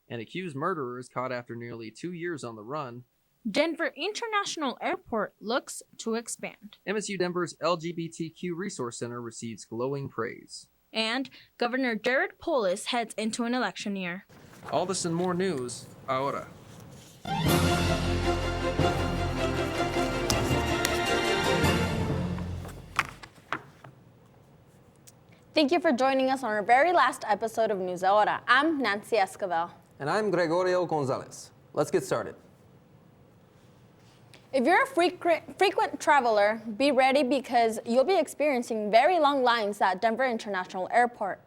An accused murderer is caught after nearly 2 years on the run. Denver International Airport looks to expand. MSU Denver's LGBTQ Resource Center receives glowing praise. And Governor Jared Polis heads into an election year. All this and more news, Ahora. Thank you for joining us on our very last episode of News Ahora. I'm Nancy Escovel. And I'm Gregory Gonazales. Let's get started. If you're a frequent traveler, be ready because you'll be experiencing very long lines at Denver International Airport.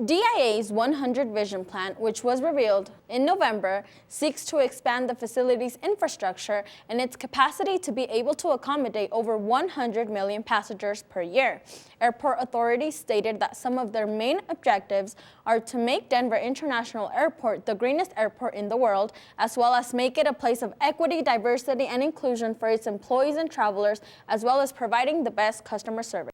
DIA's 100 Vision Plan, which was revealed in November, seeks to expand the facility's infrastructure and its capacity to be able to accommodate over 100 million passengers per year. Airport authorities stated that some of their main objectives are to make Denver International Airport the greenest airport in the world, as well as make it a place of equity, diversity, and inclusion for its employees and travelers, as well as providing the best customer service.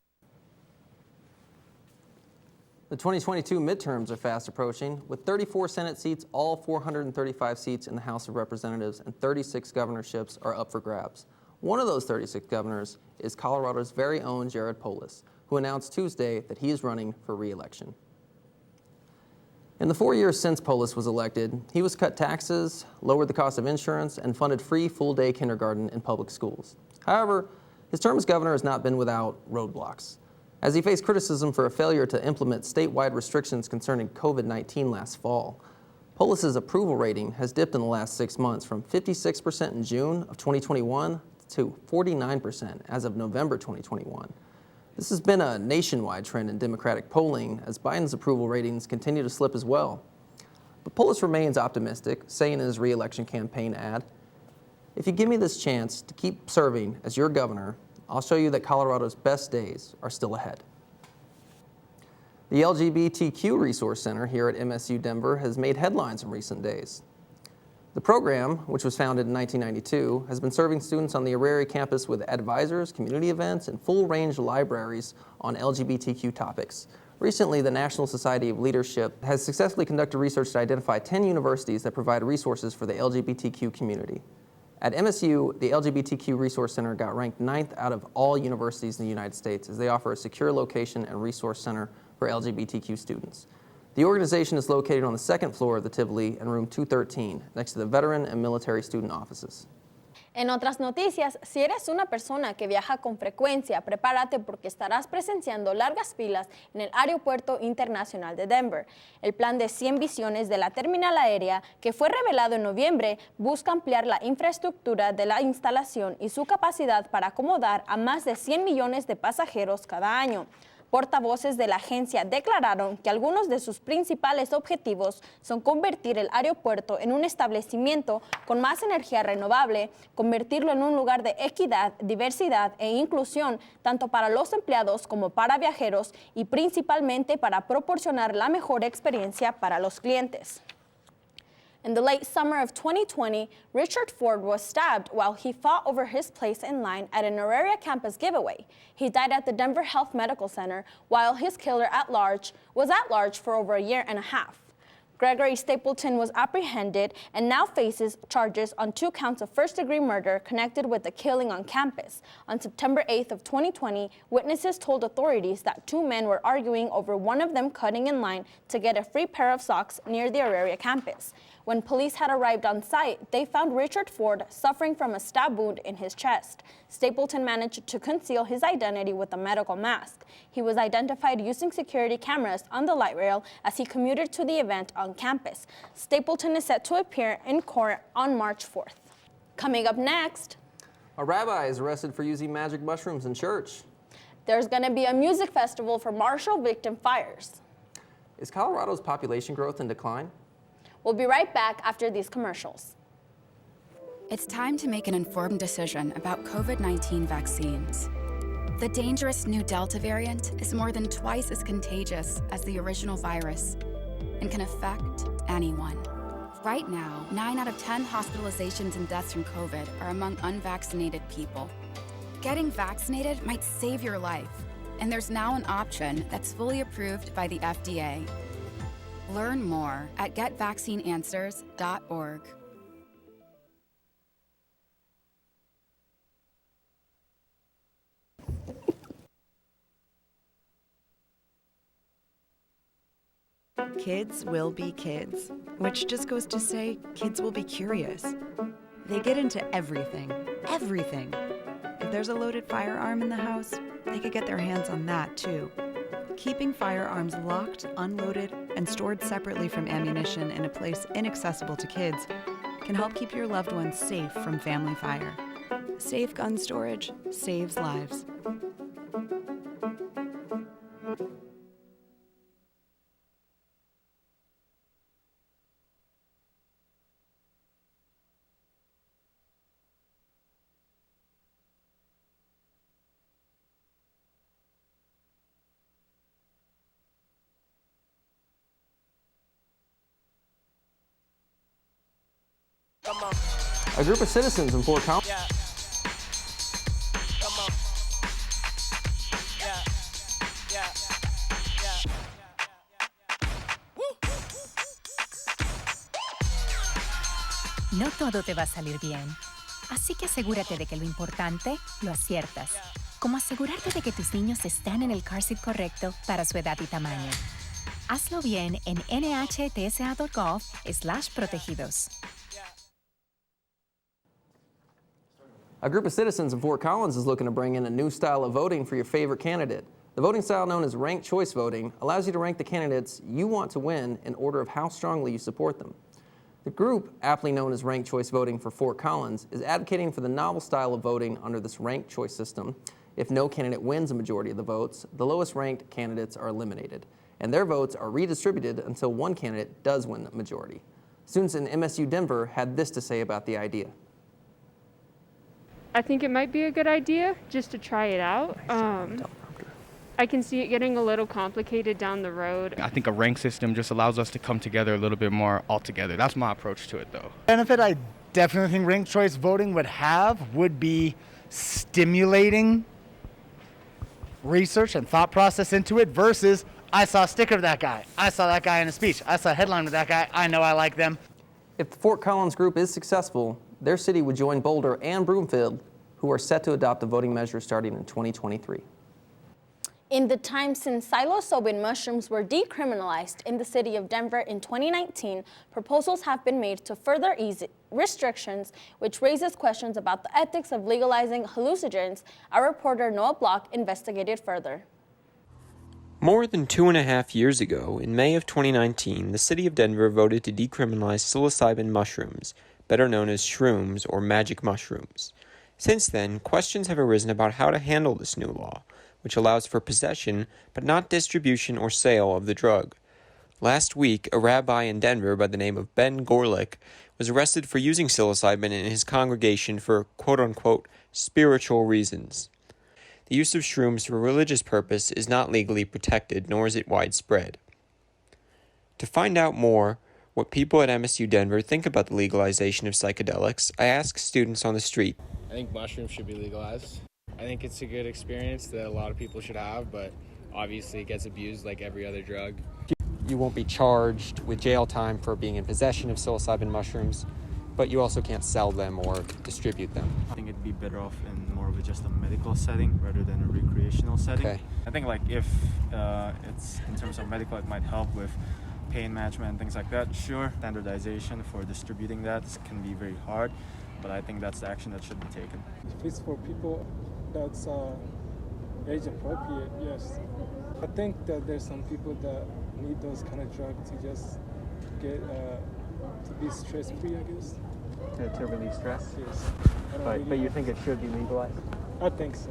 The 2022 midterms are fast approaching, with 34 Senate seats, all 435 seats in the House of Representatives, and 36 governorships are up for grabs. One of those 36 governors is Colorado's very own Jared Polis, who announced Tuesday that he is running for re-election. In the 4 years since Polis was elected, he has cut taxes, lowered the cost of insurance, and funded free full-day kindergarten in public schools. However, his term as governor has not been without roadblocks, as he faced criticism for a failure to implement statewide restrictions concerning COVID-19 last fall. Polis's approval rating has dipped in the last 6 months from 56% in June of 2021 to 49% as of November 2021. This has been a nationwide trend in Democratic polling as Biden's approval ratings continue to slip as well. But Polis remains optimistic, saying in his re-election campaign ad, "If you give me this chance to keep serving as your governor, I'll show you that Colorado's best days are still ahead." The LGBTQ Resource Center here at MSU Denver has made headlines in recent days. The program, which was founded in 1992, has been serving students on the Aurora campus with advisors, community events, and full-range libraries on LGBTQ topics. Recently, the National Society of Leadership has successfully conducted research to identify 10 universities that provide resources for the LGBTQ community. At MSU, the LGBTQ Resource Center got ranked 9th out of all universities in the United States as they offer a secure location and resource center for LGBTQ students. The organization is located on the 2nd floor of the Tivoli in room 213, next to the veteran and military student offices. En otras noticias, si eres una persona que viaja con frecuencia, prepárate porque estarás presenciando largas filas en el Aeropuerto Internacional de Denver. El plan de 100 visiones de la terminal aérea, que fue revelado en noviembre, busca ampliar la infraestructura de la instalación y su capacidad para acomodar a más de 100 millones de pasajeros cada año. Portavoces de la agencia declararon que algunos de sus principales objetivos son convertir el aeropuerto en un establecimiento con más energía renovable, convertirlo en un lugar de equidad, diversidad e inclusión, tanto para los empleados como para viajeros y principalmente para proporcionar la mejor experiencia para los clientes. In the late summer of 2020, Richard Ford was stabbed while he fought over his place in line at an Aurora campus giveaway. He died at the Denver Health Medical Center while his killer was at large for over a year and a half. Gregory Stapleton was apprehended and now faces charges on 2 counts of first-degree murder connected with the killing on campus. On September 8th of 2020, witnesses told authorities that 2 men were arguing over one of them cutting in line to get a free pair of socks near the Aurora campus. When police had arrived on site, they found Richard Ford suffering from a stab wound in his chest. Stapleton managed to conceal his identity with a medical mask. He was identified using security cameras on the light rail as he commuted to the event on campus. Stapleton is set to appear in court on March 4th. Coming up next, A rabbi is arrested for using magic mushrooms in church. there's going to be a music festival for Marshall victim fires. Is Colorado's population growth in decline? We'll be right back after these commercials. It's time to make an informed decision about COVID-19 vaccines. The dangerous new Delta variant is more than twice as contagious as the original virus and can affect anyone. Right now, 9 out of 10 hospitalizations and deaths from COVID are among unvaccinated people. Getting vaccinated might save your life, and there's now an option that's fully approved by the FDA. Learn more at getvaccineanswers.org. Kids will be kids, which just goes to say kids will be curious. They get into everything, everything. If there's a loaded firearm in the house, they could get their hands on that too. Keeping firearms locked, unloaded, and stored separately from ammunition in a place inaccessible to kids can help keep your loved ones safe from family fire. Safe gun storage saves lives. A group of citizens in Fort Collins. No todo te va a salir bien, así que asegúrate de que lo importante lo aciertas, como asegurarte de que tus niños están en el car seat correcto para su edad y tamaño. Hazlo bien en nhtsa.gov/protegidos. A group of citizens in Fort Collins is looking to bring in a new style of voting for your favorite candidate. The voting style known as ranked choice voting allows you to rank the candidates you want to win in order of how strongly you support them. The group, aptly known as Ranked Choice Voting for Fort Collins, is advocating for the novel style of voting under this ranked choice system. If no candidate wins a majority of the votes, the lowest ranked candidates are eliminated, and their votes are redistributed until one candidate does win the majority. Students in MSU Denver had this to say about the idea. I think it might be a good idea just to try it out. I can see it getting a little complicated down the road. I think a rank system just allows us to come together a little bit more all together. That's my approach to it, though. Benefit I definitely think ranked choice voting would be stimulating research and thought process into it versus I saw a sticker of that guy. I saw that guy in a speech. I saw a headline of that guy. I know I like them. If the Fort Collins group is successful, their city would join Boulder and Broomfield, who are set to adopt a voting measure starting in 2023. In the time since psilocybin mushrooms were decriminalized in the city of Denver in 2019, proposals have been made to further ease restrictions, which raises questions about the ethics of legalizing hallucinogens. Our reporter Noah Block investigated further. More than 2.5 years ago, in May of 2019, the city of Denver voted to decriminalize psilocybin mushrooms, better known as shrooms or magic mushrooms. Since then, questions have arisen about how to handle this new law, which allows for possession but not distribution or sale of the drug. Last week, a rabbi in Denver by the name of Ben Gorlick was arrested for using psilocybin in his congregation for quote-unquote spiritual reasons. The use of shrooms for religious purpose is not legally protected, nor is it widespread. To find out more what people at MSU Denver think about the legalization of psychedelics, I asked students on the street. I think mushrooms should be legalized. I think it's a good experience that a lot of people should have, but obviously it gets abused like every other drug. You won't be charged with jail time for being in possession of psilocybin mushrooms, but you also can't sell them or distribute them. I think it'd be better off in more of just a medical setting rather than a recreational setting. Okay. I think like if it's in terms of medical, it might help with pain management and things like that. Sure, standardization for distributing that can be very hard, but I think that's the action that should be taken. If it's for people that's age appropriate, yes. I think that there's some people that need those kind of drugs to just get to be stress free, I guess. To relieve stress? Yes. But you think it should be legalized? I think so.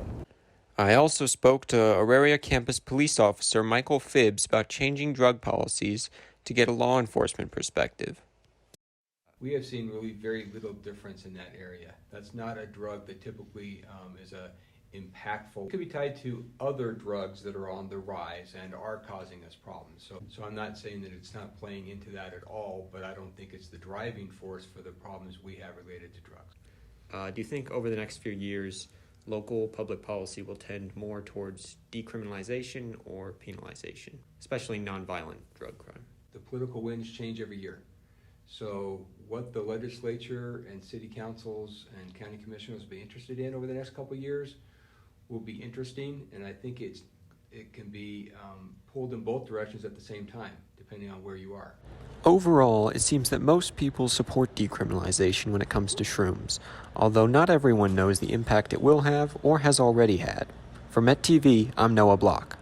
I also spoke to Auraria campus police officer Michael Phibbs about changing drug policies to get a law enforcement perspective. We have seen really very little difference in that area. That's not a drug that typically is impactful. It could be tied to other drugs that are on the rise and are causing us problems. So I'm not saying that it's not playing into that at all, but I don't think it's the driving force for the problems we have related to drugs. Do you think over the next few years, local public policy will tend more towards decriminalization or penalization, especially nonviolent drug crime? The political winds change every year. So what the legislature and city councils and county commissioners will be interested in over the next couple of years will be interesting, and I think it can be pulled in both directions at the same time, depending on where you are. Overall, it seems that most people support decriminalization when it comes to shrooms, although not everyone knows the impact it will have or has already had. For Met TV, I'm Noah Block.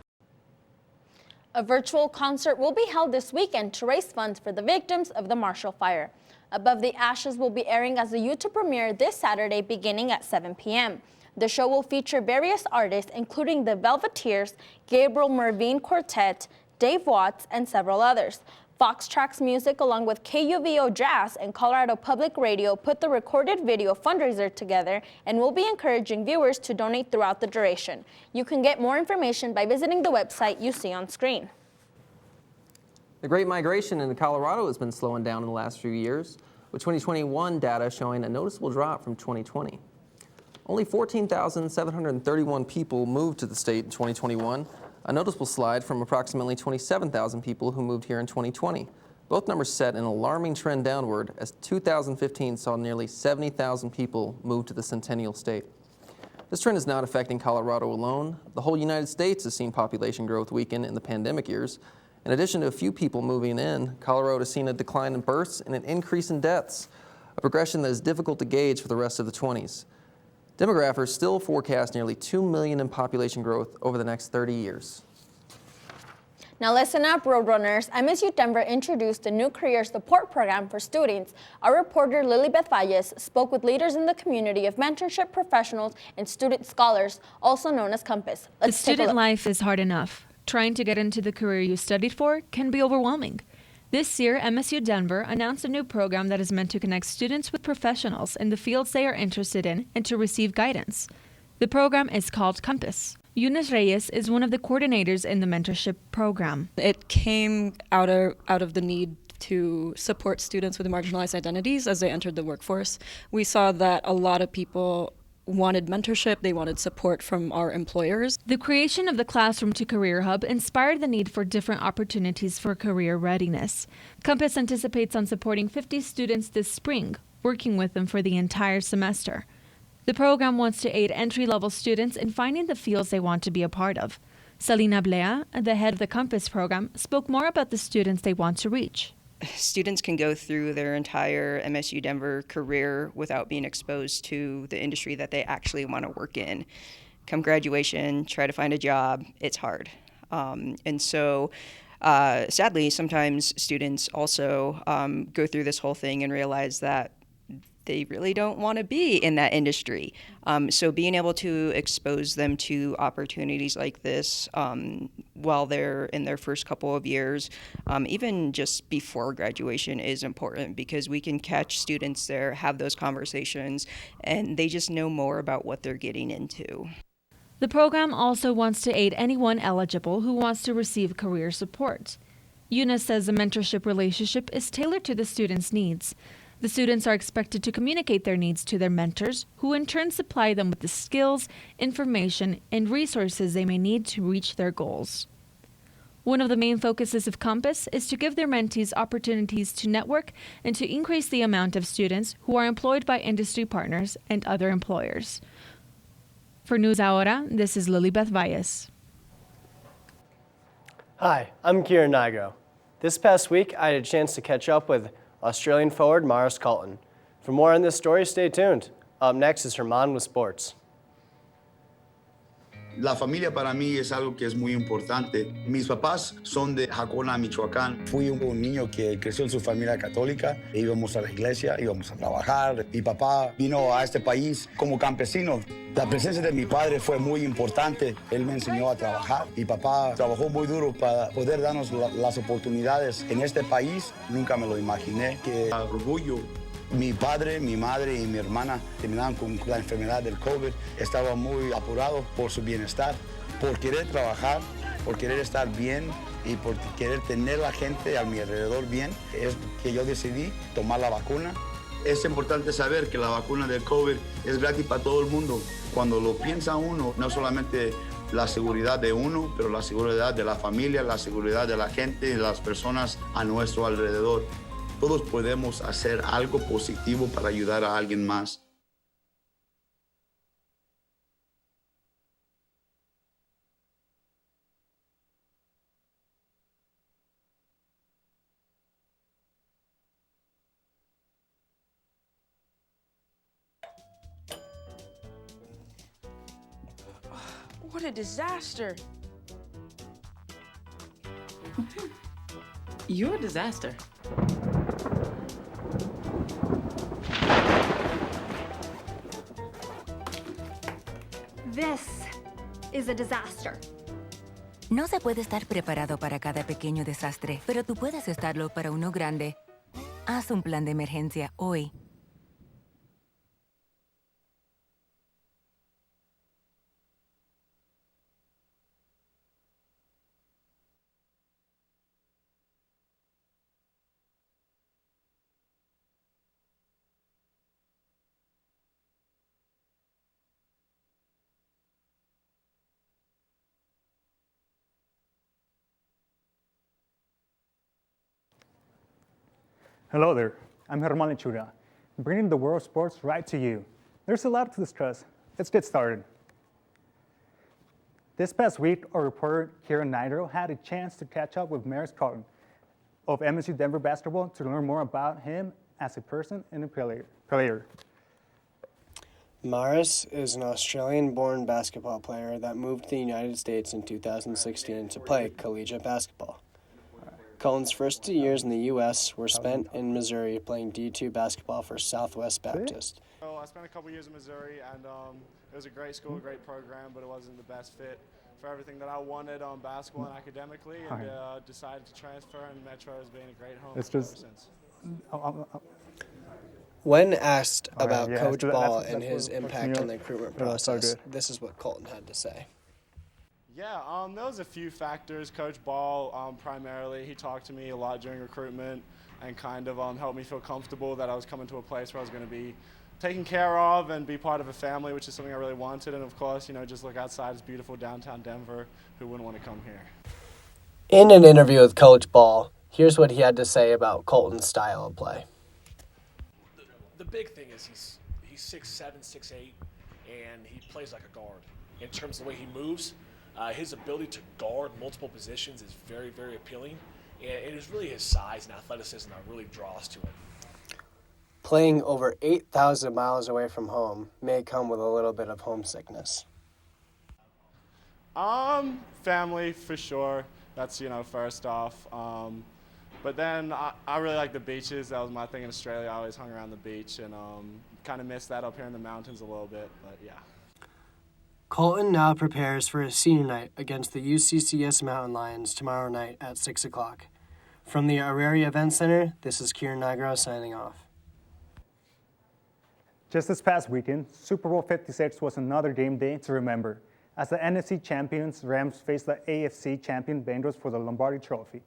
A virtual concert will be held this weekend to raise funds for the victims of the Marshall Fire. Above the Ashes will be airing as a YouTube premiere this Saturday beginning at 7 p.m. The show will feature various artists, including the Velveteers, Gabriel Mervine Quartet, Dave Watts, and several others. Fox Tracks Music, along with KUVO Jazz and Colorado Public Radio, put the recorded video fundraiser together and will be encouraging viewers to donate throughout the duration. You can get more information by visiting the website you see on screen. The Great Migration into Colorado has been slowing down in the last few years, with 2021 data showing a noticeable drop from 2020. Only 14,731 people moved to the state in 2021, a noticeable slide from approximately 27,000 people who moved here in 2020. Both numbers set an alarming trend downward as 2015 saw nearly 70,000 people move to the Centennial State. This trend is not affecting Colorado alone. The whole United States has seen population growth weaken in the pandemic years. In addition to a few people moving in, Colorado has seen a decline in births and an increase in deaths, a progression that is difficult to gauge for the rest of the 20s. Demographers still forecast nearly 2 million in population growth over the next 30 years. Now listen up, Roadrunners. MSU Denver introduced a new career support program for students. Our reporter Lilybeth Valles spoke with leaders in the community of mentorship professionals and student scholars, also known as Compass. The student life is hard enough. Trying to get into the career you studied for can be overwhelming. This year, MSU Denver announced a new program that is meant to connect students with professionals in the fields they are interested in and to receive guidance. The program is called Compass. Eunice Reyes is one of the coordinators in the mentorship program. It came out of the need to support students with marginalized identities as they entered the workforce. We saw that a lot of people wanted mentorship, they wanted support from our employers. The creation of the Classroom to Career Hub inspired the need for different opportunities for career readiness. Compass anticipates on supporting 50 students this spring, working with them for the entire semester. The program wants to aid entry-level students in finding the fields they want to be a part of. Selena Blea, the head of the Compass program, spoke more about the students they want to reach. Students can go through their entire MSU Denver career without being exposed to the industry that they actually want to work in. Come graduation, try to find a job, it's hard. And so sadly, sometimes students also go through this whole thing and realize that they really don't want to be in that industry. So being able to expose them to opportunities like this while they're in their first couple of years, even just before graduation, is important because we can catch students there, have those conversations, and they just know more about what they're getting into. The program also wants to aid anyone eligible who wants to receive career support. Eunice says the mentorship relationship is tailored to the students' needs. The students are expected to communicate their needs to their mentors, who in turn supply them with the skills, information, and resources they may need to reach their goals. One of the main focuses of Compass is to give their mentees opportunities to network and to increase the amount of students who are employed by industry partners and other employers. For News Ahora, this is Lilybeth Valles. Hi, I'm Kieran Nigo. This past week, I had a chance to catch up with Australian forward Maurice Colton. For more on this story, stay tuned. Up next is Herman with sports. La familia para mí es algo que es muy importante. Mis papás son de Jacona, Michoacán. Fui un niño que creció en su familia católica. Íbamos a la iglesia, íbamos a trabajar. Mi papá vino a este país como campesino. La presencia de mi padre fue muy importante. Él me enseñó a trabajar. Mi papá trabajó muy duro para poder darnos las oportunidades en este país. Nunca me lo imaginé. Que orgullo. Mi padre, mi madre y mi hermana terminaron con la enfermedad del COVID. Estaba muy apurado por su bienestar, por querer trabajar, por querer estar bien y por querer tener la gente a mi alrededor bien. Es que yo decidí tomar la vacuna. Es importante saber que la vacuna del COVID es gratis para todo el mundo. Cuando lo piensa uno, no solamente la seguridad de uno, pero la seguridad de la familia, la seguridad de la gente y las personas a nuestro alrededor. Todos podemos hacer algo positivo para ayudar a alguien más. What a disaster. You're a disaster. This is a disaster. No se puede estar preparado para cada pequeño desastre, pero tú puedes estarlo para uno grande. Haz un plan de emergencia hoy. Hello there, I'm Luchuga, bringing the world of sports right to you. There's a lot to discuss. Let's get started. This past week, our reporter Kieran Nigro had a chance to catch up with Maris Carlton of MSU Denver basketball to learn more about him as a person and a player. Maris is an Australian-born basketball player that moved to the United States in 2016 to play collegiate basketball. Carlton's first 2 years in the U.S. were spent in Missouri playing D2 basketball for Southwest Baptist. I spent a couple years in Missouri, and it was a great school, great program, but it wasn't the best fit for everything that I wanted on basketball and academically, and decided to transfer, and Metro has been a great home ever since. When asked about Coach Ball and his impact on the recruitment process, this is what Carlton had to say. Yeah, there was a few factors. Coach Ball, primarily, he talked to me a lot during recruitment and kind of helped me feel comfortable that I was coming to a place where I was going to be taken care of and be part of a family, which is something I really wanted. And of course, just look outside, it's beautiful downtown Denver. Who wouldn't want to come here? In an interview with Coach Ball, here's what he had to say about Carlton's style of play. The big thing is he's 6'7", 6'8", and he plays like a guard. In terms of the way he moves, his ability to guard multiple positions is very, very appealing, and it is really his size and athleticism that really draws to him. Playing over 8,000 miles away from home may come with a little bit of homesickness. Family for sure. That's first off. But then I really like the beaches. That was my thing in Australia. I always hung around the beach and kind of missed that up here in the mountains a little bit. But yeah. Carlton now prepares for his senior night against the UCCS Mountain Lions tomorrow night at 6 o'clock. From the Ahora Event Center, this is Kieran Nigro signing off. Just this past weekend, Super Bowl 56 was another game day to remember, as the NFC champions Rams faced the AFC champion Bengals for the Lombardi Trophy.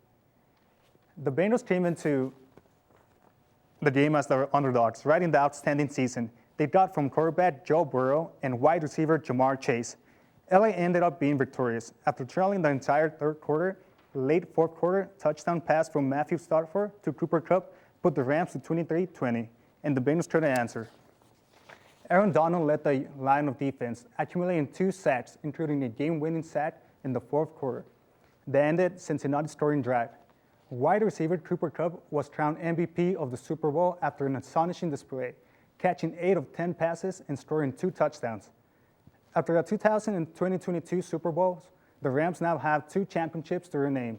The Bengals came into the game as the underdogs, riding the outstanding season they got from quarterback Joe Burrow and wide receiver Jamar Chase. LA ended up being victorious. After trailing the entire third quarter, late fourth quarter touchdown pass from Matthew Stafford to Cooper Kupp put the Rams to 23-20, and the Bengals couldn't answer. Aaron Donald led the line of defense, accumulating 2 sacks, including a game-winning sack in the fourth quarter. That ended Cincinnati's scoring drive. Wide receiver Cooper Kupp was crowned MVP of the Super Bowl after an astonishing display, catching 8 of 10 passes and scoring 2 touchdowns. After the 2000 and 2022 Super Bowls, the Rams now have 2 championships to their name.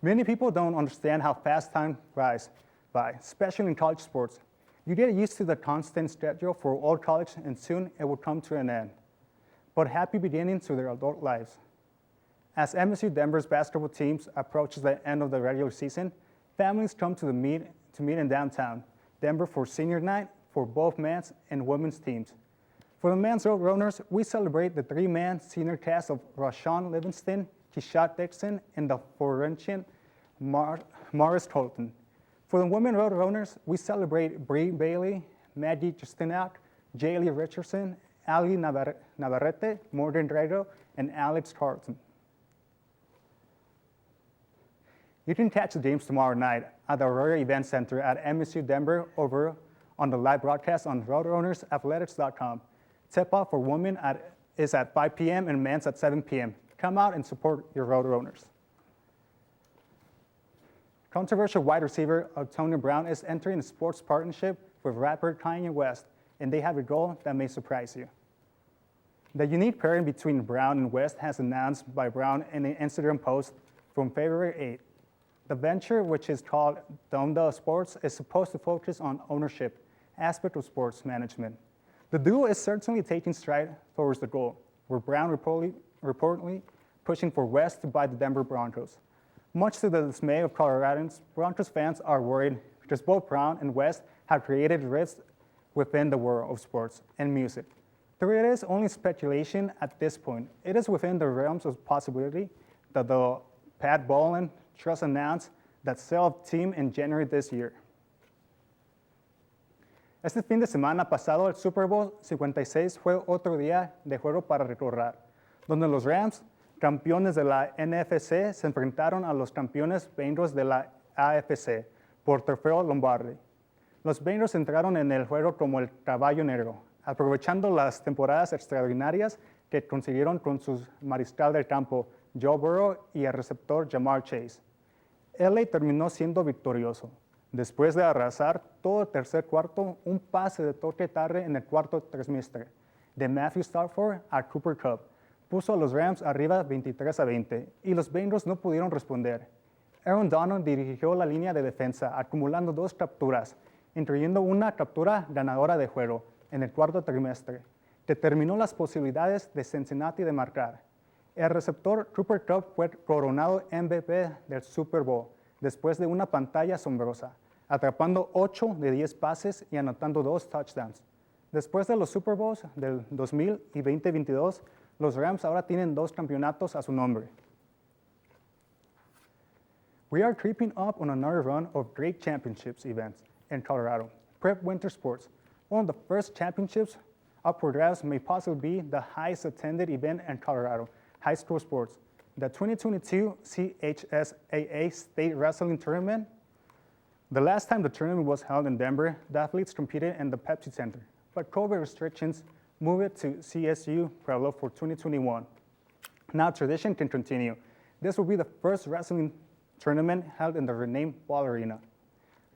Many people don't understand how fast time flies by, especially in college sports. You get used to the constant schedule for all college, and soon it will come to an end. But happy beginnings to their adult lives. As MSU Denver's basketball teams approaches the end of the regular season, families come to meet in downtown Denver for senior night for both men's and women's teams. For the men's road runners, we celebrate the 3-man senior cast of Rashawn Livingston, Keyshawn Dixon, and the Florentian Maris Carlton. For the women road runners, we celebrate Bree Bailey, Maggie Justinak, Jaylee Richardson, Ali Navarrete, Morgan Drago, and Alex Carlton. You can catch the games tomorrow night at the Aurora Event Center at MSU Denver over on the live broadcast on RoadRunnersAthletics.com. Tip-off for women is at 5 p.m. and men's at 7 p.m. Come out and support your Roadrunners. Controversial wide receiver Antonio Brown is entering a sports partnership with rapper Kanye West, and they have a goal that may surprise you. The unique pairing between Brown and West has announced by Brown in an Instagram post from February 8. The venture, which is called Donda Sports, is supposed to focus on ownership aspect of sports management. The duo is certainly taking stride towards the goal, with Brown reportedly pushing for West to buy the Denver Broncos. Much to the dismay of Coloradans, Broncos fans are worried because both Brown and West have created rifts within the world of sports and music. Though it is only speculation at this point, it is within the realms of possibility that the Pat Bowlen Trust announced that sale of team in January this year. Este fin de semana pasado, el Super Bowl 56 fue otro día de juego para recordar, donde los Rams, campeones de la NFC, se enfrentaron a los campeones Bengals de la AFC por trofeo Lombardi. Los Bengals entraron en el juego como el caballo negro, aprovechando las temporadas extraordinarias que consiguieron con su mariscal del campo, Joe Burrow, y el receptor Jamar Chase. LA terminó siendo victorioso, después de arrasar todo el tercer cuarto, un pase de toque tarde en el cuarto trimestre de Matthew Stafford a Cooper Kupp puso a los Rams arriba 23-20 y los Bengals no pudieron responder. Aaron Donald dirigió la línea de defensa, acumulando 2 capturas, incluyendo una captura ganadora de juego en el cuarto trimestre, que terminó las posibilidades de Cincinnati de marcar. El receptor Cooper Kupp fue coronado MVP del Super Bowl después de una pantalla asombrosa, atrapando 8 de 10 pases y anotando 2 touchdowns. Después de los Super Bowls del 2000 y 2022, los Rams ahora tienen 2 campeonatos a su nombre. We are creeping up on another run of great championships events in Colorado. Prep Winter Sports, one of the first championships up for grabs, may possibly be the highest attended event in Colorado high school sports. The 2022 CHSAA State Wrestling Tournament. The last time the tournament was held in Denver, the athletes competed in the Pepsi Center, but COVID restrictions moved it to CSU Pueblo for 2021. Now tradition can continue. This will be the first wrestling tournament held in the renamed Ball Arena.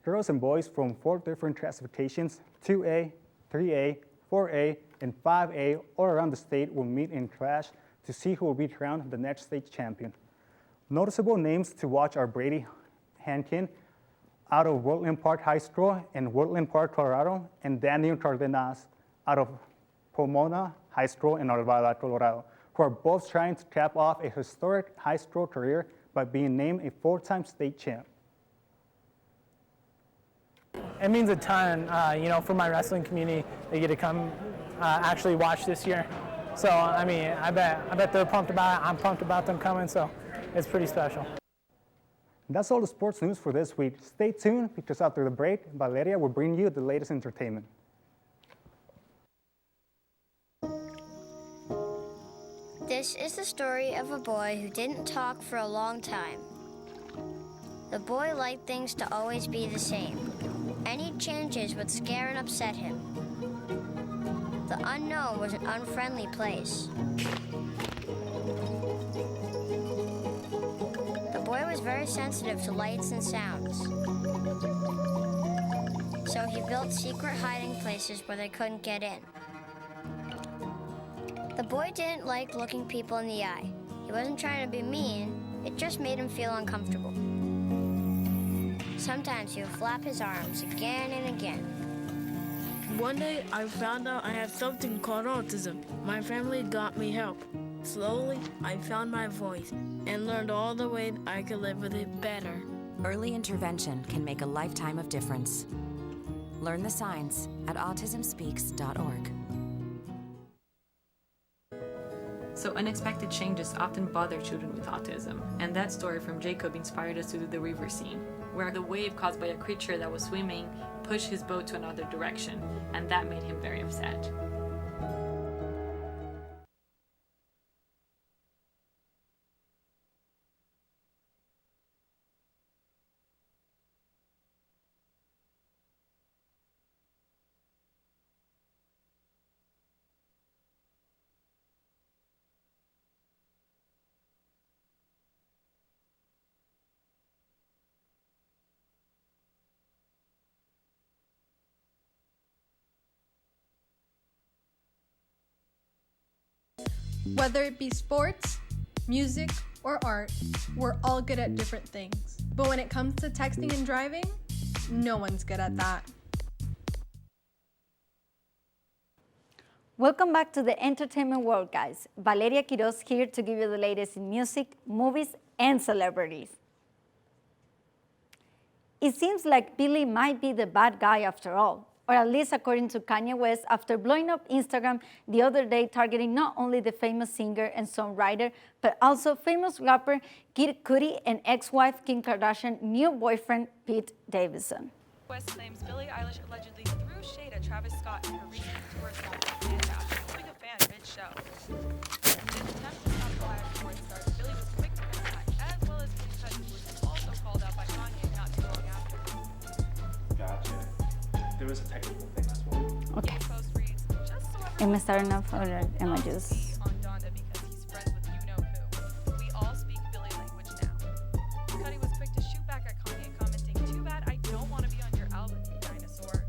Girls and boys from 4 different classifications, 2A, 3A, 4A, and 5A, all around the state will meet in clash to see who will be crowned the next state champion. Noticeable names to watch are Brady Hankin out of Woodland Park High School in Woodland Park, Colorado, and Daniel Cardenas out of Pomona High School in Arvada, Colorado, who are both trying to cap off a historic high school career by being named a 4-time state champ. It means a ton, for my wrestling community. They get to come actually watch this year. So, I bet they're pumped about it. I'm pumped about them coming, so it's pretty special. That's all the sports news for this week. Stay tuned because after the break, Valeria will bring you the latest entertainment. This is the story of a boy who didn't talk for a long time. The boy liked things to always be the same. Any changes would scare and upset him. The unknown was an unfriendly place. The boy was very sensitive to lights and sounds. So he built secret hiding places where they couldn't get in. The boy didn't like looking people in the eye. He wasn't trying to be mean, it just made him feel uncomfortable. Sometimes he would flap his arms again and again. One day, I found out I have something called autism. My family got me help. Slowly, I found my voice and learned all the ways I could live with it better. Early intervention can make a lifetime of difference. Learn the signs at autismspeaks.org. So unexpected changes often bother children with autism, and that story from Jacob inspired us to do the river scene, where the wave caused by a creature that was swimming pushed his boat to another direction, and that made him very upset. Whether it be sports, music, or art, we're all good at different things. But when it comes to texting and driving, no one's good at that. Welcome back to the entertainment world, guys. Valeria Quiroz here to give you the latest in music, movies, and celebrities. It seems like Billy might be the bad guy after all, or at least according to Kanye West after blowing up Instagram the other day, targeting not only the famous singer and songwriter, but also famous rapper Kid Cudi and ex-wife Kim Kardashian's new boyfriend Pete Davidson. West claims Billie Eilish allegedly threw shade at Travis Scott in her recent tour stop at Fantastic, including a fan mid-show. In an attempt to stop the fire before it started, Billie was quick to attack, as well as because he was also called out by Kanye not too long after. Gotcha. There was a technical thing as well. Okay. Post reads, just so Am I starting off or am I just? on Donda because he's friends with you-know-who. We all speak Billie language now. Cudi was quick to shoot back at Kanye, commenting, "Too bad I don't want to be on your album, you dinosaur.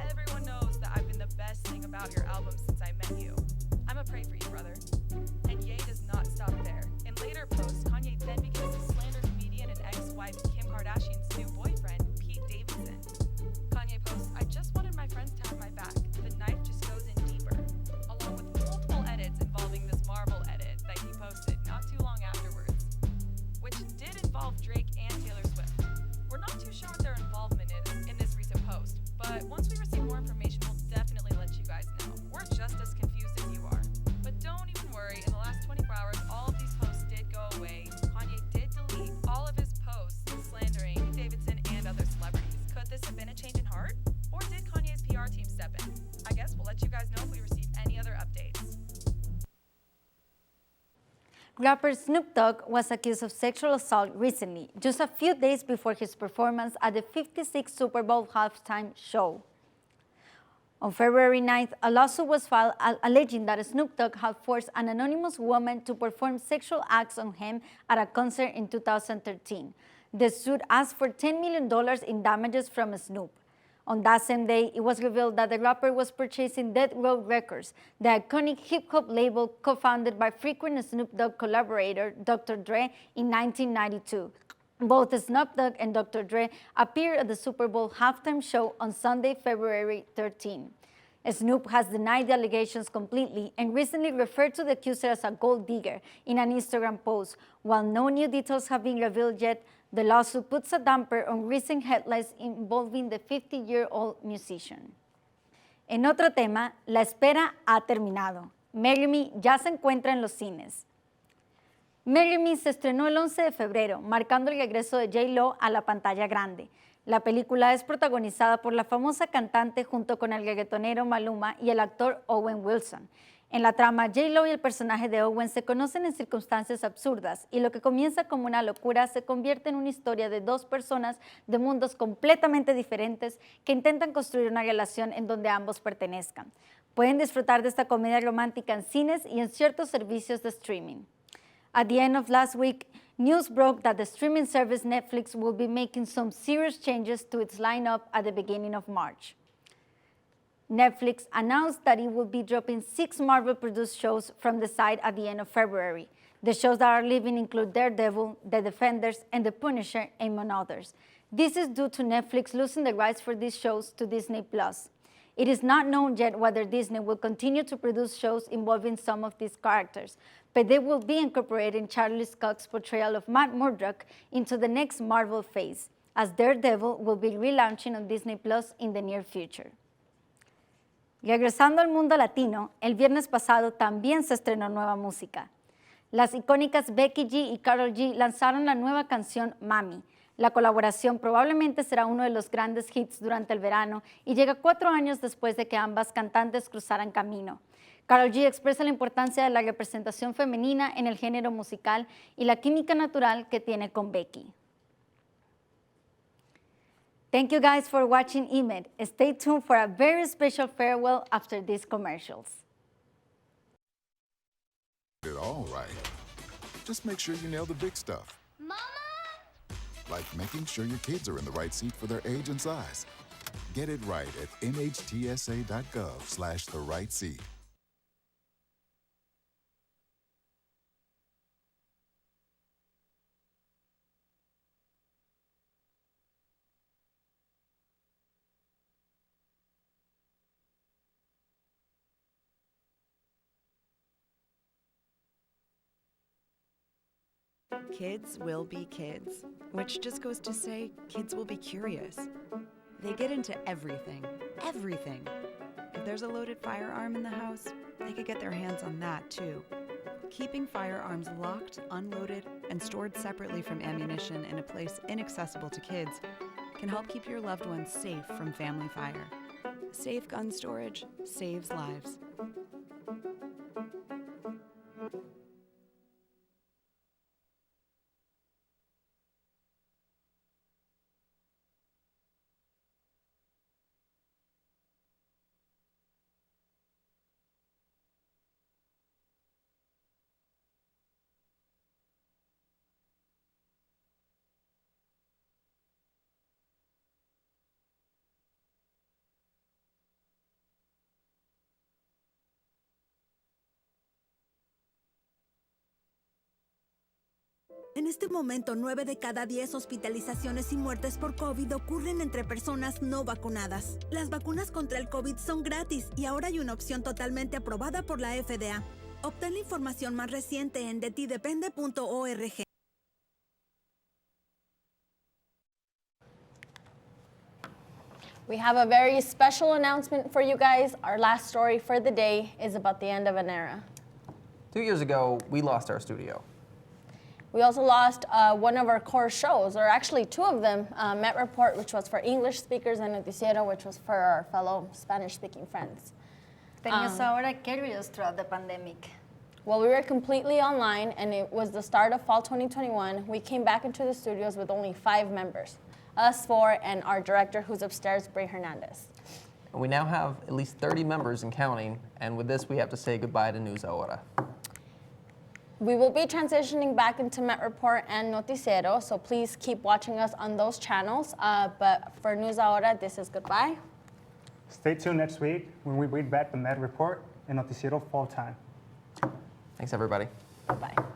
Everyone knows that I've been the best thing about your album since I met you. I'ma pray for you, brother." And Ye does not stop there. In later posts, Kanye then begins to slander comedian and ex-wife Kim Kardashian's new boyfriend, Pete Davidson. Kanye posts, "I just wanted my friends to have my back. The knife just goes in deeper," along with multiple edits involving this Marvel edit that he posted not too long afterwards, which did involve Drake and Taylor Swift. We're not too sure what their involvement is in this recent post, but once we receive more information, we'll definitely let you guys know. We're just as confused as you are. But don't even worry, in the last 24 hours, all of these posts did go away. Kanye did delete all of his posts slandering Davidson and other celebrities. Could this have been a change in heart? Or did Kanye's PR team step in? I guess we'll let you guys know if we receive any other updates. Rapper Snoop Dogg was accused of sexual assault recently, just a few days before his performance at the 56th Super Bowl halftime show. On February 9th, a lawsuit was filed alleging that Snoop Dogg had forced an anonymous woman to perform sexual acts on him at a concert in 2013. The suit asked for $10 million in damages from Snoop. On that same day, it was revealed that the rapper was purchasing Death Row Records, the iconic hip-hop label co-founded by frequent Snoop Dogg collaborator Dr. Dre in 1992. Both Snoop Dogg and Dr. Dre appeared at the Super Bowl halftime show on Sunday, February 13. Snoop has denied the allegations completely and recently referred to the accuser as a gold digger in an Instagram post. While no new details have been revealed yet, the lawsuit puts a damper on recent headlines involving the 50-year-old musician. En otro tema, la espera ha terminado. Marry Me ya se encuentra en los cines. Marry Me se estrenó el 11 de febrero, marcando el regreso de J-Lo a la pantalla grande. La película es protagonizada por la famosa cantante junto con el reggaetonero Maluma y el actor Owen Wilson. En la trama, J-Lo y el personaje de Owen se conocen en circunstancias absurdas y lo que comienza como una locura se convierte en una historia de dos personas de mundos completamente diferentes que intentan construir una relación en donde ambos pertenezcan. Pueden disfrutar de esta comedia romántica en cines y en ciertos servicios de streaming. At the end of last week, news broke that the streaming service Netflix will be making some serious changes to its lineup at the beginning of March. Netflix announced that it will be dropping 6 Marvel-produced shows from the site at the end of February. The shows that are leaving include Daredevil, The Defenders, and The Punisher, among others. This is due to Netflix losing the rights for these shows to Disney+. It is not known yet whether Disney will continue to produce shows involving some of these characters, but they will be incorporating Charlie Cox's portrayal of Matt Murdock into the next Marvel phase, as Daredevil will be relaunching on Disney+ in the near future. Regresando al mundo latino, el viernes pasado también se estrenó nueva música. Las icónicas Becky G y Karol G lanzaron la nueva canción Mami. La colaboración probablemente será uno de los grandes hits durante el verano y llega 4 años después de que ambas cantantes cruzaran camino. Karol G expresa la importancia de la representación femenina en el género musical y la química natural que tiene con Becky. Thank you guys for watching EMED. Stay tuned for a very special farewell after these commercials. Did it all right. Just make sure you nail the big stuff. Mama! Like making sure your kids are in the right seat for their age and size. Get it right at nhtsa.gov/therightseat. Kids will be kids, which just goes to say kids will be curious. They get into everything, everything. If there's a loaded firearm in the house, they could get their hands on that too. Keeping firearms locked, unloaded, and stored separately from ammunition in a place inaccessible to kids can help keep your loved ones safe from family fire. Safe gun storage saves lives. En este momento, 9 de cada 10 hospitalizaciones y muertes por COVID ocurren entre personas no vacunadas. Las vacunas contra el COVID son gratis y ahora hay una opción totalmente aprobada por la FDA. Obtén la información más reciente en detidepende.org. We have a very special announcement for you guys. Our last story for the day is about the end of an era. 2 years ago, we lost our studio. We also lost one of our core shows, or actually two of them, Met Report, which was for English speakers, and Noticiero, which was for our fellow Spanish-speaking friends. Tenías ahora Quiroz throughout the pandemic. Well, we were completely online, and it was the start of fall 2021. We came back into the studios with only 5 members, us 4, and our director, who's upstairs, Bray Hernandez. We now have at least 30 members and counting, and with this, we have to say goodbye to News Ahora. We will be transitioning back into Met Report and Noticiero, so please keep watching us on those channels. But for News Ahora, this is goodbye. Stay tuned next week when we bring back the Met Report and Noticiero Fall Time. Thanks, everybody. Bye-bye.